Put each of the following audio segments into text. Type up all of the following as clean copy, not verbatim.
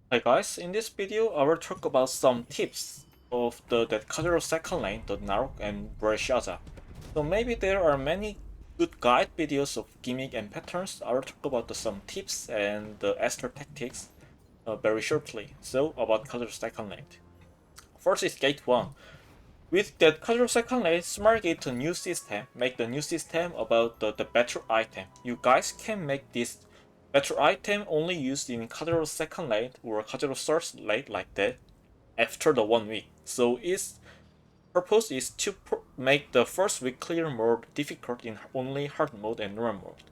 Hi guys, in this video I will talk about some tips of that Kazeros second lane, the Narok and Brelshaza. So maybe there are many good guide videos of gimmick and patterns. I will talk about some tips and the Esther tactics very shortly. So about Kazeros second lane. First is gate 1. With that Kazeros second lane, Smart Gate a new system, make the new system about the better item. You guys can make this better item only used in Kazeros second lane or Kazeros first lane like that after the 1 week. So its purpose is to make the first week clear more difficult in only hard mode and normal mode.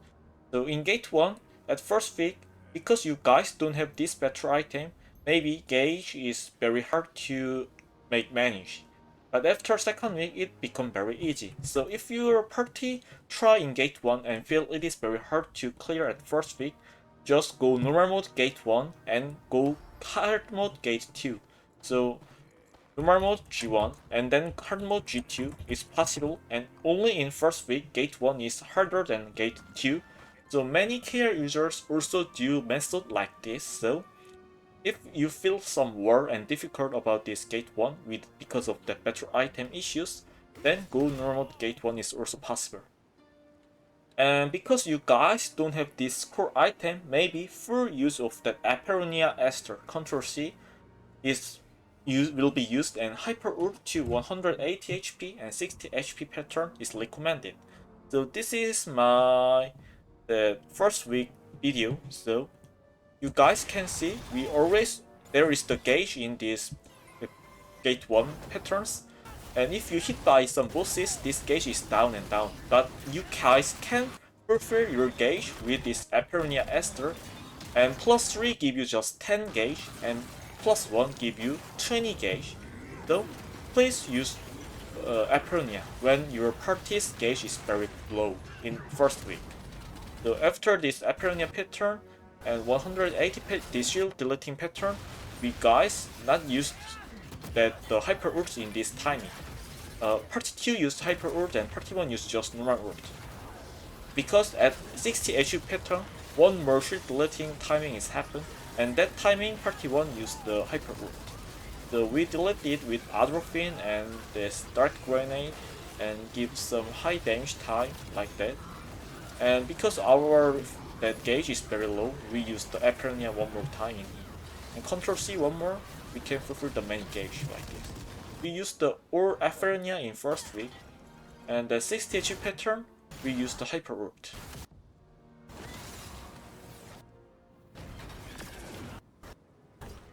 So in gate 1, at first week, because you guys don't have this better item, maybe gauge is very hard to manage. But after second week, it become very easy. So if your party try in gate 1 and feel it is very hard to clear at first week, just go normal mode gate 1 and go hard mode gate 2. So normal mode G1 and then hard mode G2 is possible, and only in first week gate 1 is harder than gate 2. So many KR users also do method like this. So if you feel some war and difficult about this gate 1 because of the better item issues, then go normal gate 1 is also possible. And because you guys don't have this core item, maybe full use of that Aperonia Esther Ctrl C is will be used, and Hyper Ult to 180 HP and 60 HP pattern is recommended. So this is my first week video. So you guys can see there is the gauge in this gate 1 patterns, and if you hit by some bosses, this gauge is down and down. But you guys can fulfill your gauge with this Aperonia Esther, and plus 3 give you just 10 gauge and plus 1 give you 20 gauge. So please use Aperonia when your party's gauge is very low in first week. So after this Aperonia pattern and 180 this shield deleting pattern, we guys not used that the hyper ult in this timing. Party 2 used hyper ult and party 1 used just normal ult. Because at 60 HP pattern, one more shield deleting timing is happened, and that timing party 1 used the hyper ult. So we deleted it with Adrophin and this dark grenade and give some high damage time like that. And because our that gauge is very low, we use the Aperonia one more time in here. And Ctrl C one more, we can fulfill the main gauge like this. We use the Or Aperonia in first week, and the 60 HP pattern, we use the Hyper Ult.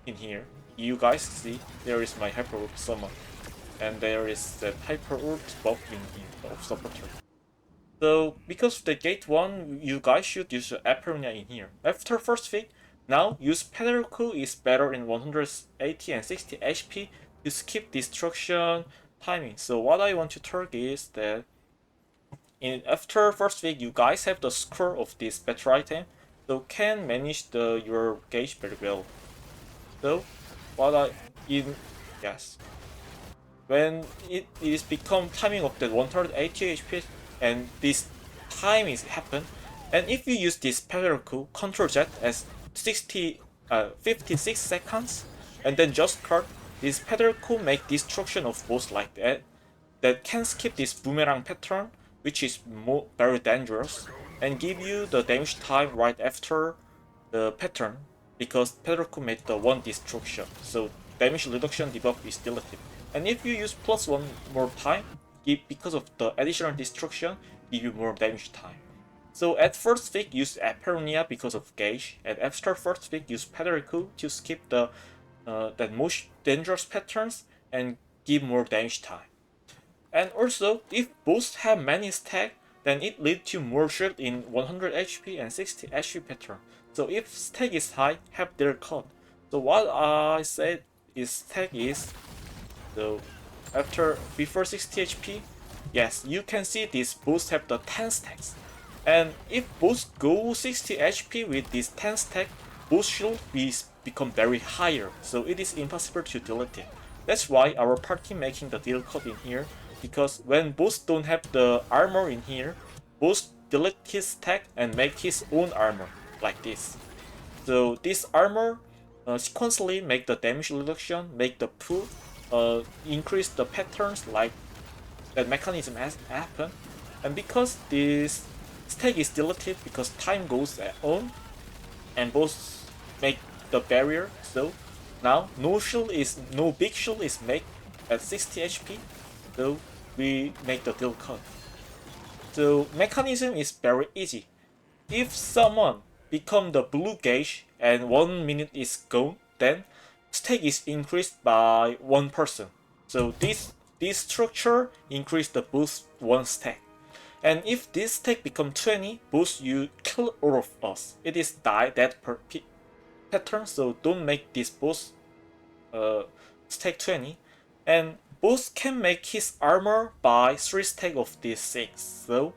In here, you guys see there is my Hyper Ult summon, and there is that Hyper Ult buff in here of supporter. So because the gate 1, you guys should use Aperonia in here. After first week, now use Penelku is better in 180 and 60 HP to skip destruction timing. So what I want to talk is that after first week, you guys have the score of this better item, so can manage your gauge very well. So what I yes, when it is become timing of the 180 HP and this time is happen, and if you use this Pegaku Control Z as 56 seconds and then just cut, this Pegaku make destruction of boss like that can skip this boomerang pattern, which is very dangerous, and give you the damage time right after the pattern, because Pegaku made the one destruction, so damage reduction debuff is deleted. And if you use plus 1 more time, because of the additional destruction, give you more damage time. So at first week, use Aperonia because of gauge, and after first week, use Pederiku to skip that most dangerous patterns and give more damage time. And also, if both have many stack, then it leads to more shield in 100 HP and 60 HP pattern. So if stack is high, have their cut. So what I said is stack is, so before 60 HP, yes, you can see these both have the 10 stacks. And if both go 60 HP with this 10 stack, both shield become very higher, so it is impossible to delete it. That's why our party making the deal cut in here, because when both don't have the armor in here, both delete his stack and make his own armor, like this. So this armor sequentially make the damage reduction, make the pool, increase the patterns like that mechanism has happened. And because this stack is deleted because time goes on, and both make the barrier, so now no big shield is made at 60 HP, so we make the deal cut. So mechanism is very easy. If someone become the blue gauge and 1 minute is gone, then stake is increased by 1%. So this structure increase the boost 1 stack. And if this stack become 20, boost you kill all of us. It is die that per pattern, so don't make this boss stack 20. And boss can make his armor by 3 stack of these 6. So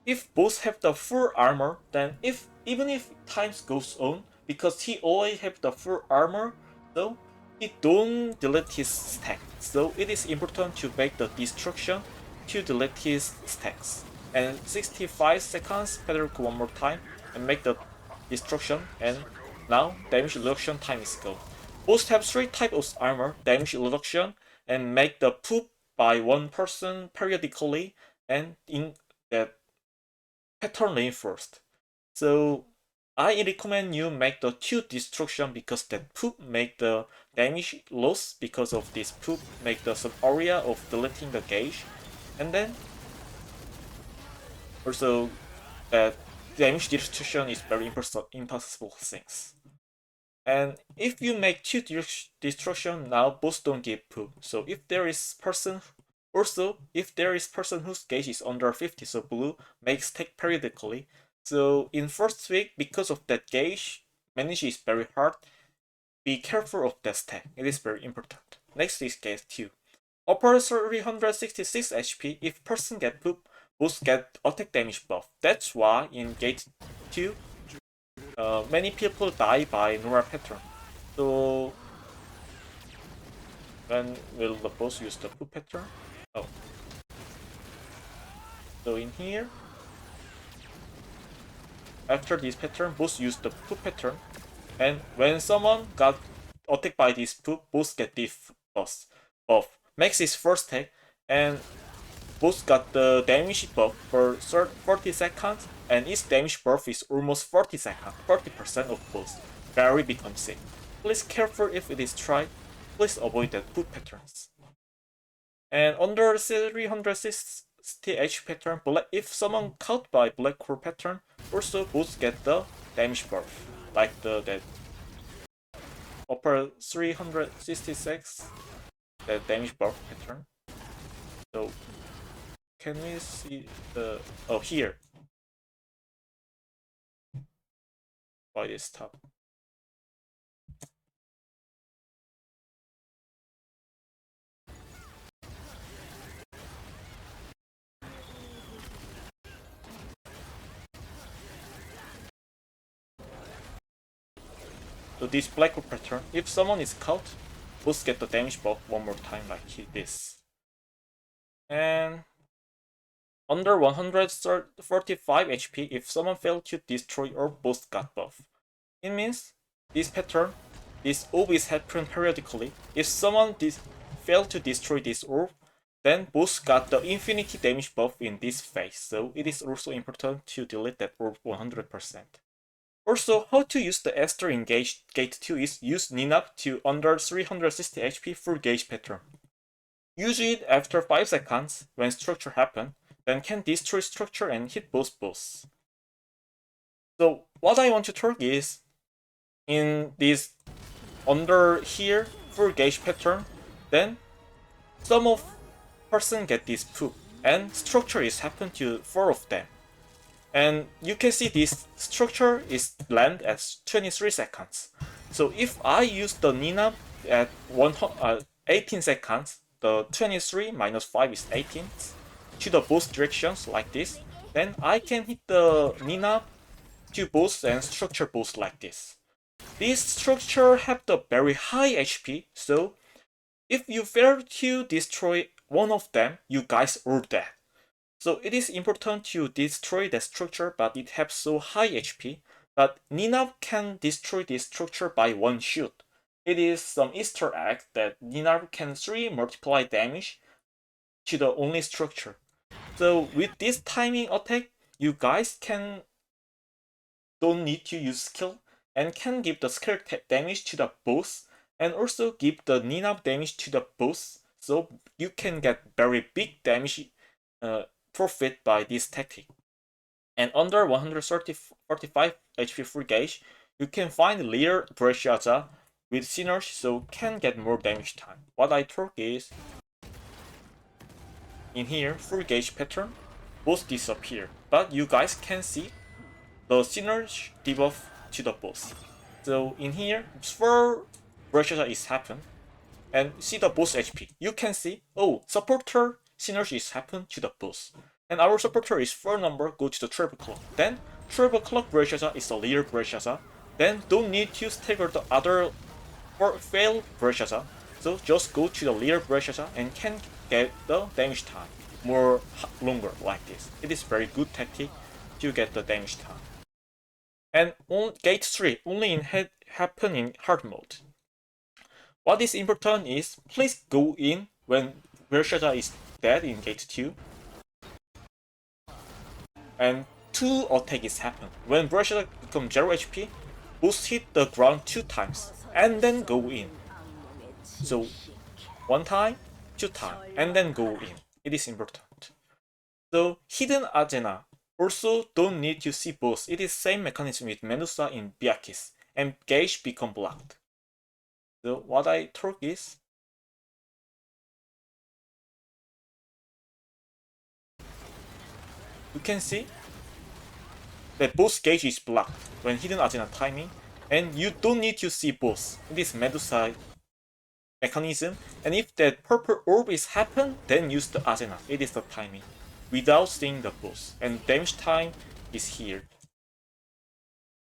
if both have the full armor, then even if times goes on, because he already have the full armor, so he don't delete his stack. So it is important to make the destruction to delete his stacks. And 65 seconds, better go one more time and make the destruction. And now damage reduction time is gone. Both have 3 types of armor, damage reduction, and make the poop by 1% periodically, and in that pattern reinforced. So I recommend you make the 2 destruction because that poop make the damage loss because of this poop make the some area of deleting the gauge, and then also that damage destruction is very impossible things. And if you make 2 destruction, now both don't give poop. So if there is person whose gauge is under 50, so blue makes take periodically. So in first week, because of that gauge, manage is very hard. Be careful of that stack. It is very important. Next is gauge 2. Upper 366 HP, if person get poop, both get attack damage buff. That's why in gauge 2, many people die by neural pattern. So when will the boss use the poop pattern? Oh. So in here, after this pattern, boss use the poop pattern, and when someone got attacked by this poop, boss get this buff. Max is first tag, and boss got the damage buff for 40 seconds, and its damage buff is almost 40 seconds, 40% of boss. Very become sick. Please careful if it is tried. Please avoid that poop patterns. And under 360 H pattern, if someone caught by black hole pattern, also both get the damage buff, like that upper 366, the damage buff pattern. So can we see the here? Why is top? So this black hole pattern, if someone is caught, both get the damage buff one more time like this. And under 145 HP, if someone failed to destroy or both got buff. It means this pattern, this orb is happening periodically. If someone failed to destroy this orb, then both got the infinity damage buff in this phase. So it is also important to delete that orb 100%. Also, how to use the Esther in gate 2 is use Ninap to under 360 HP full gauge pattern. Use it after 5 seconds when structure happen, then can destroy structure and hit both boss. So what I want to talk is, in this under here full gauge pattern, then some of person get this poop, and structure is happen to 4 of them. And you can see this structure is land at 23 seconds. So if I use the Nina at 18 seconds, the 23 minus 5 is 18, to the both directions like this, then I can hit the Nina to both and structure both like this. This structure have the very high HP, so if you fail to destroy one of them, you guys are dead. So it is important to destroy the structure, but it has so high HP. but Ninab can destroy this structure by one shoot. It is some Easter egg that Ninab can 3 multiply damage to the only structure. So with this timing attack, you guys don't need to use skill and can give the skill damage to the boss and also give the Ninab damage to the boss, so you can get very big damage profit by this tactic. And under 145 HP full gauge, you can find Leer Brelshaza with synergy, so can get more damage time. What I took is in here, full gauge pattern, both disappear, but you guys can see the synergy debuff to the boss. So in here, for Brelshaza is happen, and see the boss HP. You can see, oh, supporter synergy is happen to the boss. And our supporter is 4 number, go to the 12 o'clock. Then 12 o'clock Brelshaza is a Leer Brelshaza. Then don't need to stagger the other or fail Brelshaza. So just go to the Leer Brelshaza and can get the damage time more longer like this. It is very good tactic to get the damage time. And on gate 3 only happen in hard mode. What is important is please go in when Brelshaza is dead in gate 2. And 2 attack is happen. When Brelshaza becomes 0 HP, boost hit the ground 2 times and then go in. So 1 time, 2 time, and then go in. It is important. So hidden Ajena also don't need to see both. It is same mechanism with Medusa in Biakis, and gauge become blocked. So what I took is you can see that both gauge is blocked when hidden Ajena timing, and you don't need to see both. It is Medusa mechanism, and if that purple orb is happen, then use the Ajena. It is the timing without seeing the boss, and damage time is here.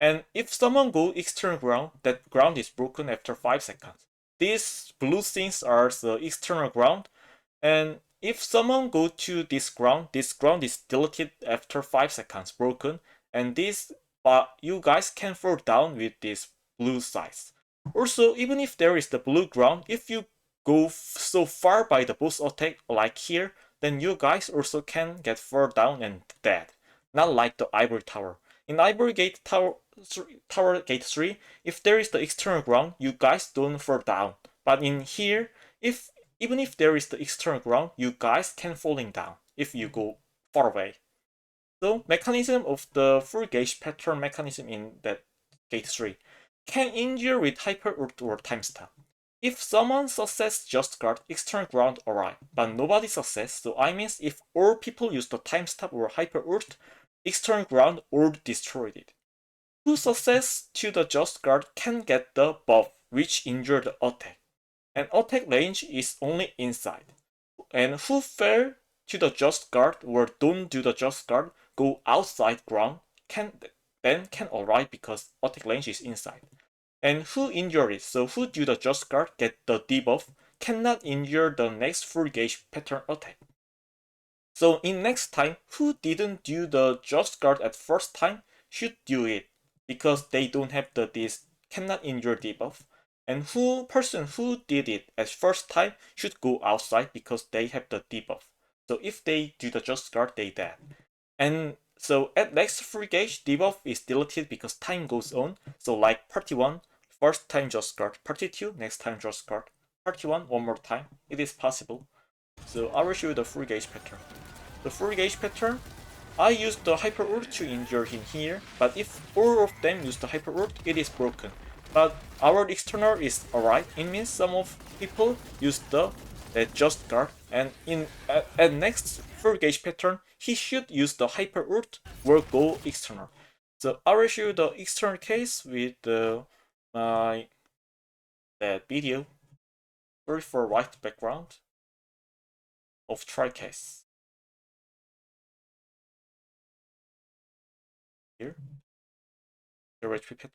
And if someone go external ground, that ground is broken after 5 seconds. These blue things are the external ground, and if someone go to this ground is deleted after 5 seconds broken, and this you guys can fall down with this blue size. Also, even if there is the blue ground, if you go so far by the boss attack like here, then you guys also can get fall down and dead. Not like the Ivory Tower. In Ivory Gate Tower Gate 3, if there is the external ground, you guys don't fall down. But in here, even if there is the external ground, you guys can falling down if you go far away. So mechanism of the full gauge pattern mechanism in that gate 3 can injure with hyper ult or time stop. If someone success just guard external ground alright, but nobody success, so I means if all people use the time stop or hyper ult, external ground or destroyed it. Who success to the just guard can get the buff which injure the attack, and attack range is only inside. And who fail to the just guard or don't do the just guard go outside ground can arrive because attack range is inside. And who injure it, so who do the just guard get the debuff cannot injure the next full gauge pattern attack. So in next time, who didn't do the just guard at first time should do it because they don't have this cannot injure debuff. And person who did it at first time should go outside because they have the debuff. So if they do the just guard, they dead. And so at next full gauge, debuff is deleted because time goes on. So like party 1, first time just guard, party 2, next time just guard, party 1, one more time. It is possible. So I will show you the full gauge pattern. The full gauge pattern, I used the hyper ult to injure him here, but if all of them use the hyper ult, it is broken. But our external is alright. It means some of people use the just guard, and at next full gauge pattern, he should use the hyper ult or go external. So I will show you the external case with my that video. Sorry for white background of try case. Here, the HP pattern.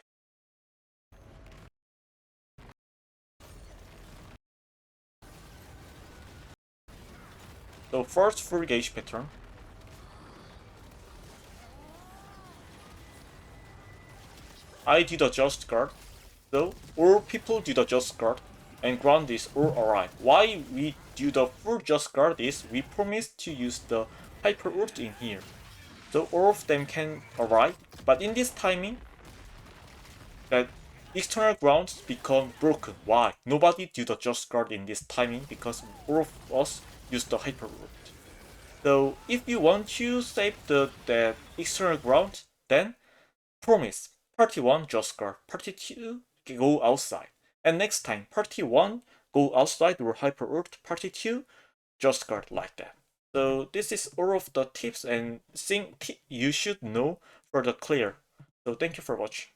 So first full gauge pattern. I did a just guard, so all people do the just guard, and ground is all alright. Why we do the full just guard is we promise to use the hyper ult in here, so all of them can arrive. But in this timing, that external grounds become broken. Why? Nobody do the just guard in this timing because all of us use the hyper ult. So if you want to save the external ground, then promise party 1 just guard, party 2 go outside, and next time party 1 go outside or hyper ult, party 2 just guard, like that. So this is all of the tips and things you should know for the clear. So thank you for watching.